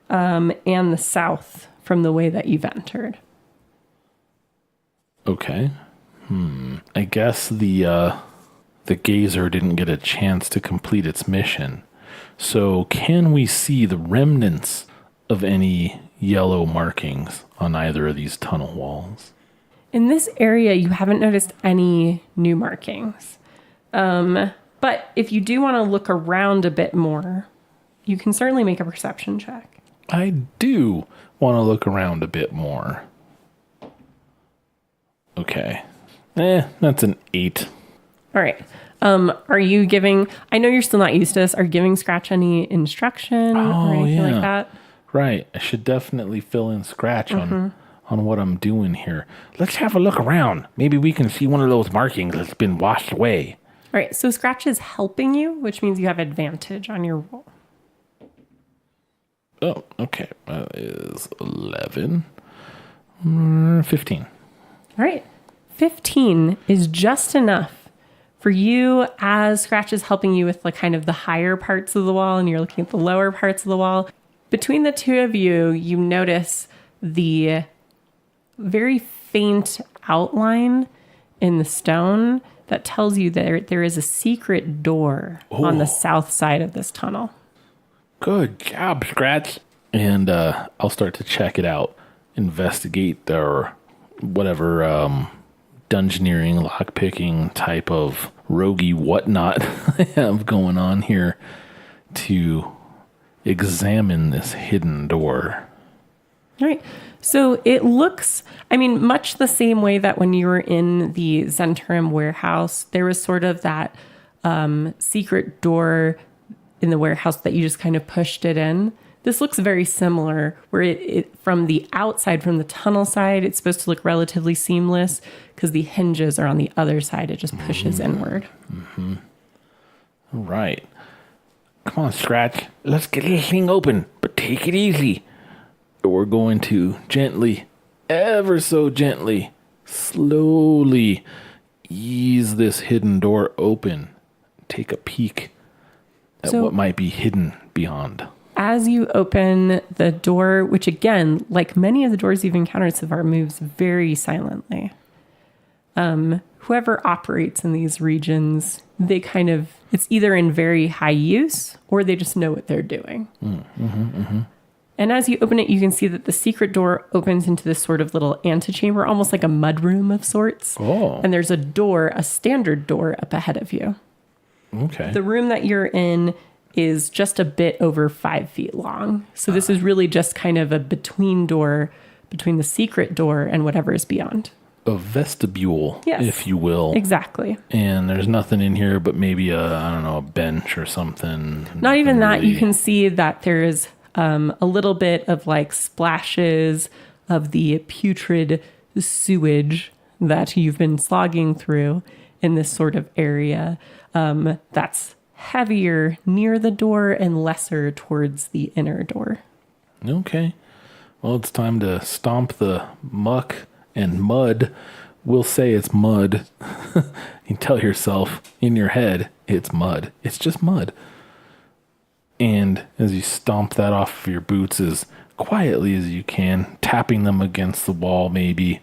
and the south from the way that you've entered. Okay. I guess the gazer didn't get a chance to complete its mission. So can we see the remnants of any yellow markings on either of these tunnel walls? In this area, you haven't noticed any new markings. But if you do want to look around a bit more, you can certainly make a perception check. I do want to look around a bit more. Okay. That's an 8. All right. Are you giving, I know you're still not used to this, are you giving Scratch any instruction or anything like that? Right. I should definitely fill in Scratch on what I'm doing here. Let's have a look around. Maybe we can see one of those markings that's been washed away. All right. So Scratch is helping you, which means you have advantage on your roll. Oh, okay. That is 11. 15. All right. 15 is just enough for you as Scratch is helping you with kind of the higher parts of the wall and you're looking at the lower parts of the wall. Between the two of you, you notice the very faint outline in the stone that tells you that there is a secret door on the south side of this tunnel. Good job, Scratch. And I'll start to check it out, investigate or whatever dungeoneering, lockpicking type of roguey whatnot I have going on here to examine this hidden door. All right. So it looks, much the same way that when you were in the Zentrum warehouse, there was sort of that secret door in the warehouse that you just kind of pushed it in. This looks very similar, where it from the outside, from the tunnel side, it's supposed to look relatively seamless because the hinges are on the other side. It just pushes inward. Mm-hmm. All right. Come on, Scratch. Let's get this thing open, but take it easy. We're going to gently, ever so gently, slowly ease this hidden door open. Take a peek at what might be hidden beyond. As you open the door, which again, like many of the doors you've encountered so far, moves very silently. Whoever operates in these regions, it's either in very high use or they just know what they're doing. And as you open it, you can see that the secret door opens into this sort of little antechamber, almost like a mudroom of sorts. Oh. And there's a standard door up ahead of you. Okay. The room that you're in is just a bit over 5 feet long. So this is really just kind of a between door between the secret door and whatever is beyond. A vestibule, yes, if you will. Exactly. And there's nothing in here but maybe a bench or something. Not even that. You can see that there's a little bit of like splashes of the putrid sewage that you've been slogging through in this sort of area. That's heavier near the door and lesser towards the inner door. Okay. Well, it's time to stomp the muck and mud. We'll say it's mud. You tell yourself in your head, it's mud. It's just mud. And as you stomp that off of your boots as quietly as you can, tapping them against the wall maybe,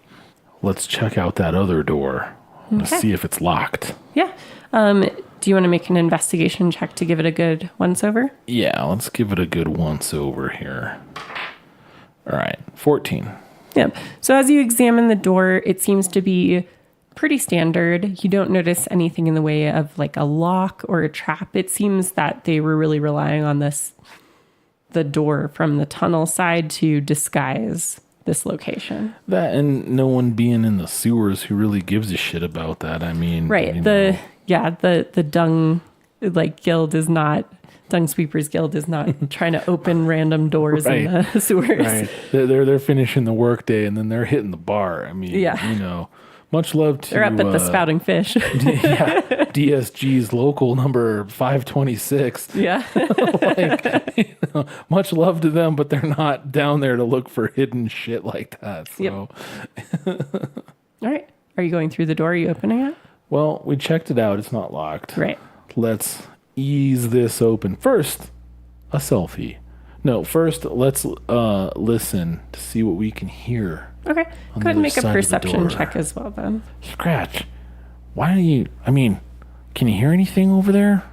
let's check out that other door. Let's see if it's locked. Yeah. Do you want to make an investigation check to give it a good once-over? Yeah, let's give it a good once-over here. All right, 14. Yep. So as you examine the door, it seems to be pretty standard. You don't notice anything in the way of like a lock or a trap. It seems that they were really relying on the door from the tunnel side to disguise this location. That and no one being in the sewers who really gives a shit about that. Right. The dung guild is not, Dung Sweepers Guild is not trying to open random doors in the sewers. Right. They're finishing the workday and then they're hitting the bar. Much love to... They're up at the Spouting Fish. DSG's local number 526. Yeah. Much love to them, but they're not down there to look for hidden shit like that. So. Yep. All right. Are you going through the door? Are you opening it? Well, we checked it out. It's not locked. Right. Let's ease this open. First, a selfie. No, first, let's listen to see what we can hear. Okay. Go ahead and make a perception check as well, then. Scratch, why don't you... can you hear anything over there?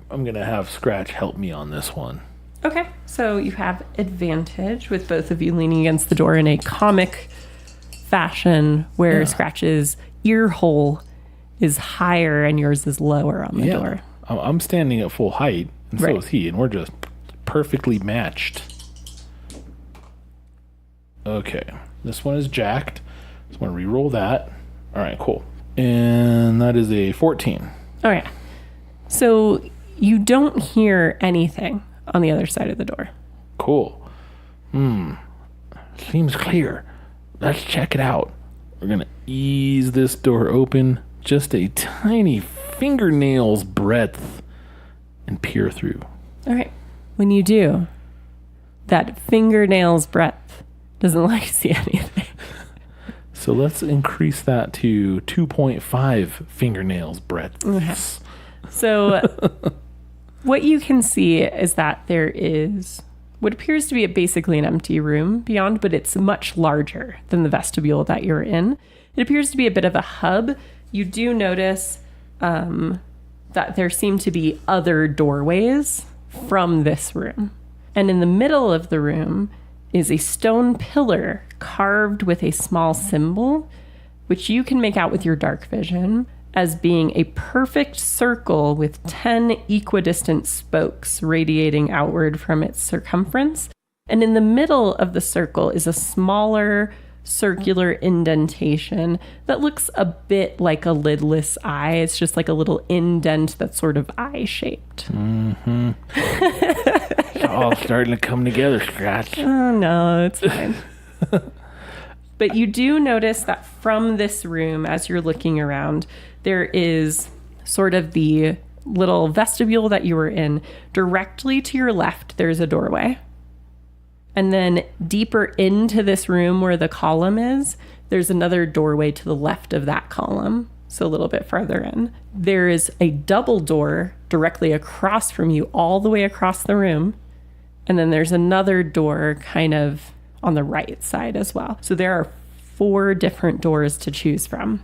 I'm going to have Scratch help me on this one. Okay. So you have advantage with both of you leaning against the door in a comic fashion where Scratch's ear hole is higher and yours is lower on the door. I'm standing at full height, and so is he, and we're just perfectly matched. Okay, this one is jacked. Just want to re-roll that. All right, cool. And that is a 14. Okay. So you don't hear anything on the other side of the door. Cool. Seems clear. Let's check it out. We're going to ease this door open just a tiny fingernail's breadth and peer through. All right. When you do, that fingernail's breadth doesn't let you see anything. So let's increase that to 2.5 fingernails breadth. Okay. So what you can see is that there is what appears to be basically an empty room beyond, but it's much larger than the vestibule that you're in. It appears to be a bit of a hub. You do notice that there seem to be other doorways from this room. And in the middle of the room is a stone pillar carved with a small symbol, which you can make out with your dark vision as being a perfect circle with 10 equidistant spokes radiating outward from its circumference. And in the middle of the circle is a smaller circular indentation that looks a bit like a lidless eye. It's just like a little indent that's sort of eye-shaped. Mm-hmm. It's all starting to come together, Scratch. Oh, no, it's fine. But you do notice that from this room, as you're looking around, there is sort of the little vestibule that you were in. Directly to your left, there's a doorway. And then deeper into this room where the column is, there's another doorway to the left of that column. So a little bit farther in. There is a double door directly across from you, all the way across the room. And then there's another door kind of on the right side as well. So there are 4 different doors to choose from.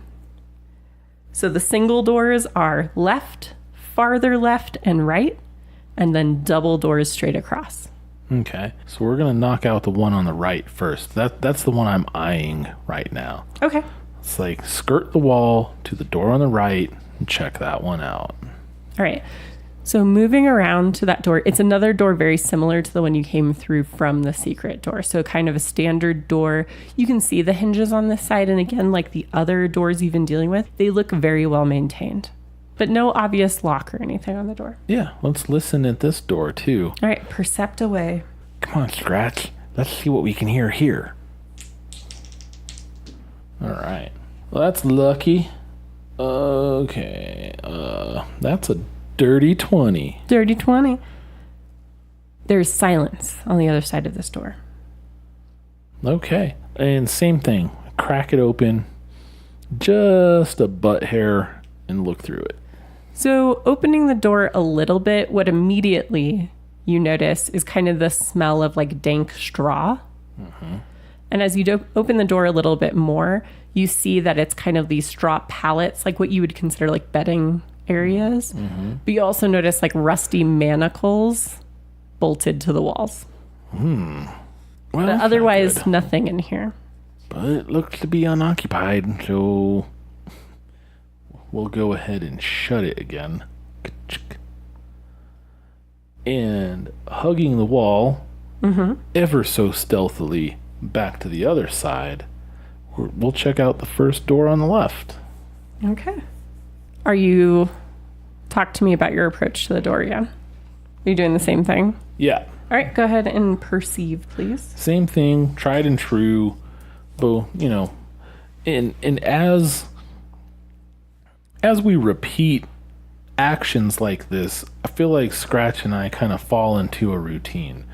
So the single doors are left, farther left, and right, and then double doors straight across. Okay, so we're going to knock out the one on the right first. That's the one I'm eyeing right now. Okay. It's like skirt the wall to the door on the right and check that one out. All right. So moving around to that door, it's another door very similar to the one you came through from the secret door. So kind of a standard door. You can see the hinges on this side. And again, like the other doors you've been dealing with, they look very well maintained. But no obvious lock or anything on the door. Yeah, let's listen at this door too. All right, percept away. Come on, Scratch. Let's see what we can hear here. All right. Well, that's lucky. Okay. That's a dirty 20. Dirty 20. There's silence on the other side of this door. Okay. And same thing. Crack it open. Just a butt hair and look through it. So opening the door a little bit, what immediately you notice is kind of the smell of like dank straw. Mm-hmm. And as you open the door a little bit more, you see that it's kind of these straw pallets, like what you would consider like bedding areas. Mm-hmm. But you also notice like rusty manacles bolted to the walls. Well, but otherwise, nothing in here. But it looks to be unoccupied, so we'll go ahead and shut it again. And hugging the wall, ever so stealthily back to the other side, we'll check out the first door on the left. Okay. Talk to me about your approach to the door again. Are you doing the same thing? Yeah. All right, go ahead and perceive, please. Same thing, tried and true. But, and as we repeat actions like this, I feel like Scratch and I kind of fall into a routine.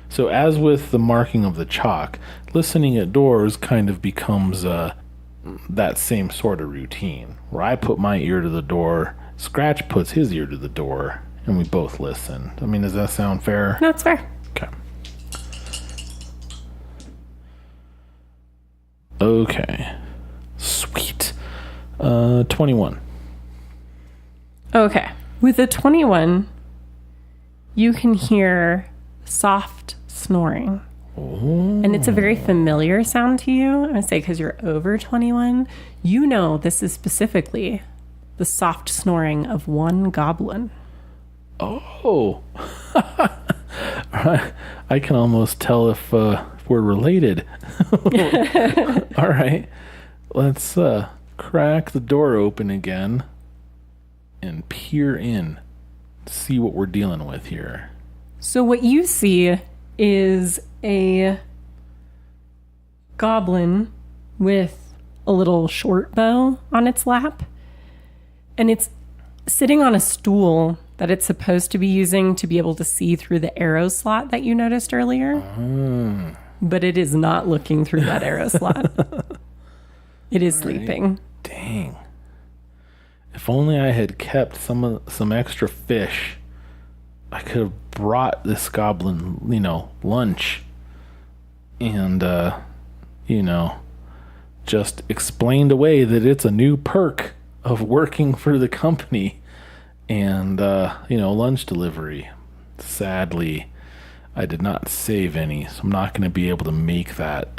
So as with the marking of the chalk, listening at doors kind of becomes that same sort of routine, where I put my ear to the door, Scratch puts his ear to the door, and we both listen. I mean, does that sound fair? No, it's fair. Okay. Sweet. 21. Okay. With a 21, you can hear soft snoring. Oh. And it's a very familiar sound to you. I say because you're over 21. You know this is specifically the soft snoring of one goblin. Oh. I can almost tell if we're related. All right. Let's crack the door open again and peer in. See what we're dealing with here. So what you see is a goblin with a little short bow on its lap. And it's sitting on a stool that it's supposed to be using to be able to see through the arrow slot that you noticed earlier. But it is not looking through that arrow slot. It is sleeping. Dang. If only I had kept some extra fish, I could have brought this goblin, lunch. And, just explained away that it's a new perk of working for the company and, lunch delivery. Sadly, I did not save any, so I'm not going to be able to make that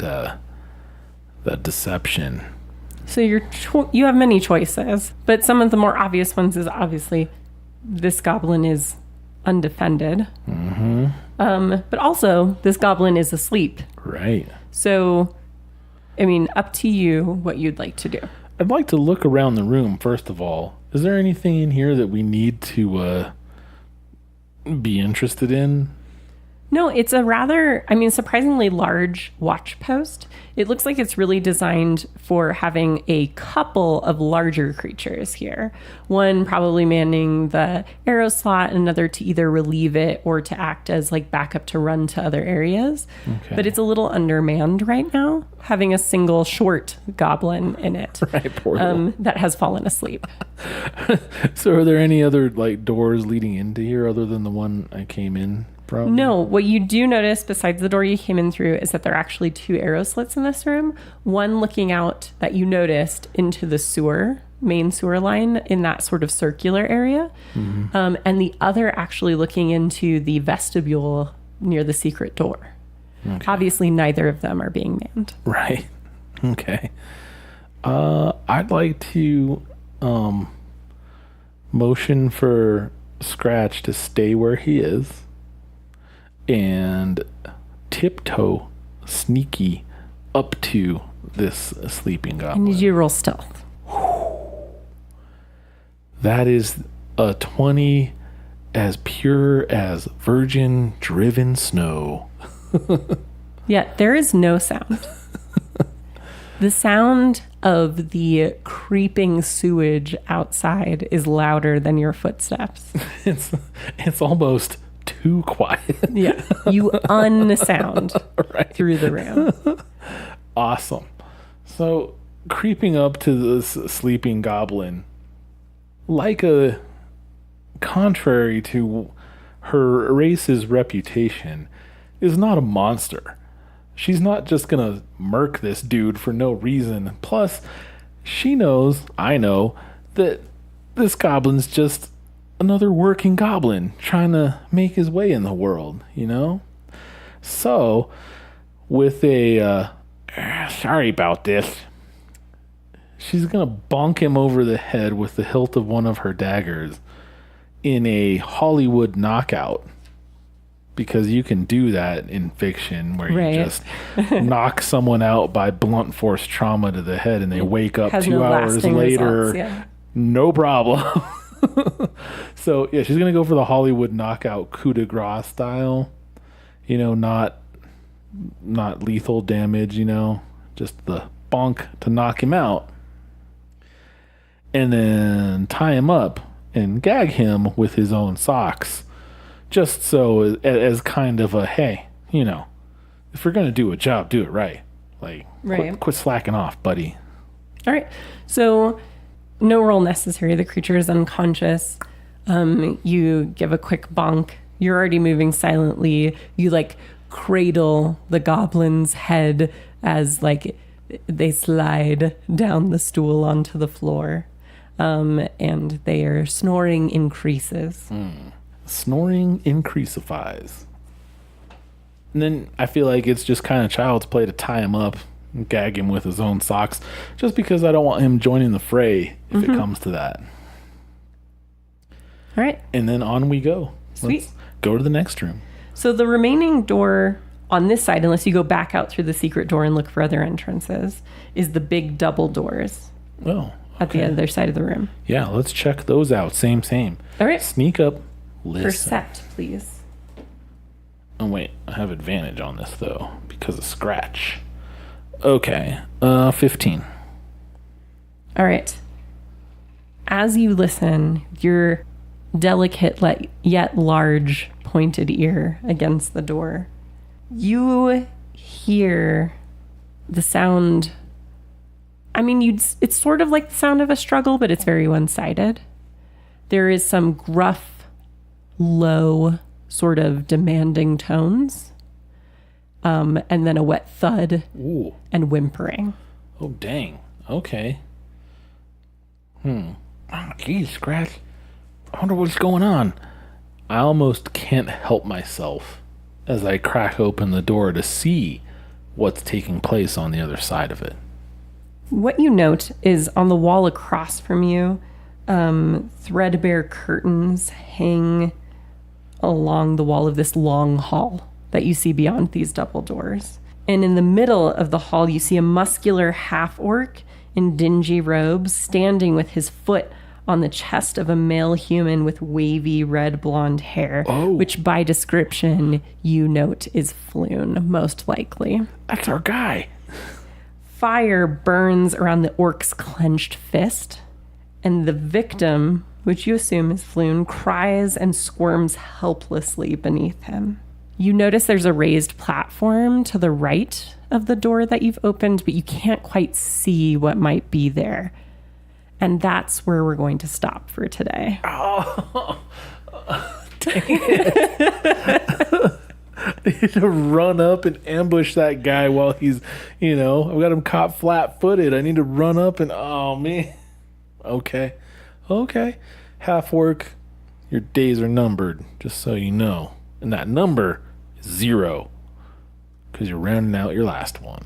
deception. So you have many choices, but some of the more obvious ones is obviously this goblin is undefended. Mm-hmm. But also this goblin is asleep. Right. So, I mean, up to you what you'd like to do. I'd like to look around the room, first of all. Is there anything in here that we need to be interested in? No, it's a rather, surprisingly large watch post. It looks like it's really designed for having a couple of larger creatures here. One probably manning the arrow slot, and another to either relieve it or to act as like backup to run to other areas. Okay. But it's a little undermanned right now, having a single short goblin in it. Right, poor that has fallen asleep. So are there any other like doors leading into here other than the one I came in from? No, what you do notice besides the door you came in through is that there are actually 2 arrow slits in this room. One looking out that you noticed into the main sewer line in that sort of circular area. Mm-hmm. And the other actually looking into the vestibule near the secret door. Okay. Obviously, neither of them are being manned. Right. Okay. I'd like to motion for Scratch to stay where he is and tiptoe sneaky up to this sleeping goblin. I need you to roll stealth. That is a 20 as pure as virgin driven snow. Yeah, there is no sound. The sound of the creeping sewage outside is louder than your footsteps. It's almost too quiet. Yeah, you unsound right through the room. Awesome. So creeping up to this sleeping goblin, Laika, contrary to her race's reputation, is not a monster. She's not just gonna murk this dude for no reason. Plus, I know, that this goblin's just another working goblin trying to make his way in the world, you know? So, with a, sorry about this, she's gonna bonk him over the head with the hilt of one of her daggers in a Hollywood knockout. Because you can do that in fiction where you just knock someone out by blunt force trauma to the head and they wake up 2 hours later. Results, yeah. No problem. So, yeah, she's going to go for the Hollywood knockout coup de grace style. You know, not lethal damage, you know, just the bonk to knock him out. And then tie him up and gag him with his own socks. Just so as kind of a, hey, you know, if we're going to do a job, do it right. Like, right. Quit slacking off, buddy. All right. So no roll necessary. The creature is unconscious. You give a quick bonk. You're already moving silently. You like cradle the goblin's head as like they slide down the stool onto the floor. And their snoring increases. Snoring increasifies. And then I feel like it's just kind of child's play to tie him up and gag him with his own socks, just because I don't want him joining the fray if it comes to that. All right. And then on we go. Sweet. Let's go to the next room. So the remaining door on this side, unless you go back out through the secret door and look for other entrances, is the big double doors. Oh. At the other side of the room. Yeah, let's check those out. Same. All right. Sneak up. Listen. Percept, please. Oh, wait. I have advantage on this, though, because of Scratch. Okay. 15. All right. As you listen, your delicate yet large pointed ear against the door, you hear the sound. I mean, it's sort of like the sound of a struggle, but it's very one-sided. There is some gruff, low, sort of demanding tones, and then a wet thud. Ooh. And whimpering. Oh, dang. Okay. Oh, geez, Scratch. I wonder what's going on. I almost can't help myself as I crack open the door to see what's taking place on the other side of it. What you note is on the wall across from you, threadbare curtains hang along the wall of this long hall that you see beyond these double doors. And in the middle of the hall, you see a muscular half-orc in dingy robes standing with his foot on the chest of a male human with wavy red blonde hair, which by description you note is Floon, most likely. That's our guy. Fire burns around the orc's clenched fist, and the victim, which you assume is Floon, cries and squirms helplessly beneath him. You notice there's a raised platform to the right of the door that you've opened, but you can't quite see what might be there. And that's where we're going to stop for today. Oh, dang it. I need to run up and ambush that guy while he's, I've got him caught flat-footed. I need to run up and, oh, man. Okay. Half-orc, your days are numbered, just so you know. And that number is 0, because you're rounding out your last one.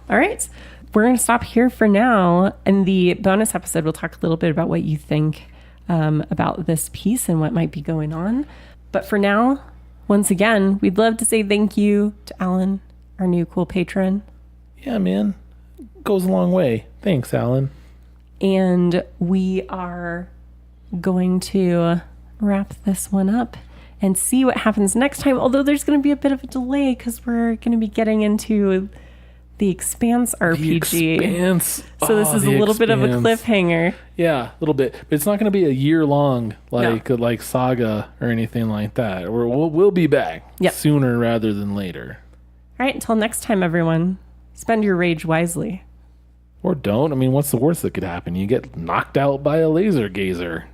All right. We're going to stop here for now. In the bonus episode, we'll talk a little bit about what you think about this piece and what might be going on. But for now, once again, we'd love to say thank you to Alan, our new cool patron. Yeah, man. Goes a long way. Thanks, Alan. And we are going to wrap this one up and see what happens next time. Although there's going to be a bit of a delay because we're going to be getting into the Expanse RPG. The Expanse. So this is a little bit of a cliffhanger. Yeah, a little bit. But it's not going to be a year long like Saga or anything like that. We'll be back sooner rather than later. All right, until next time, everyone. Spend your rage wisely. Or don't. I mean, what's the worst that could happen? You get knocked out by a laser gazer.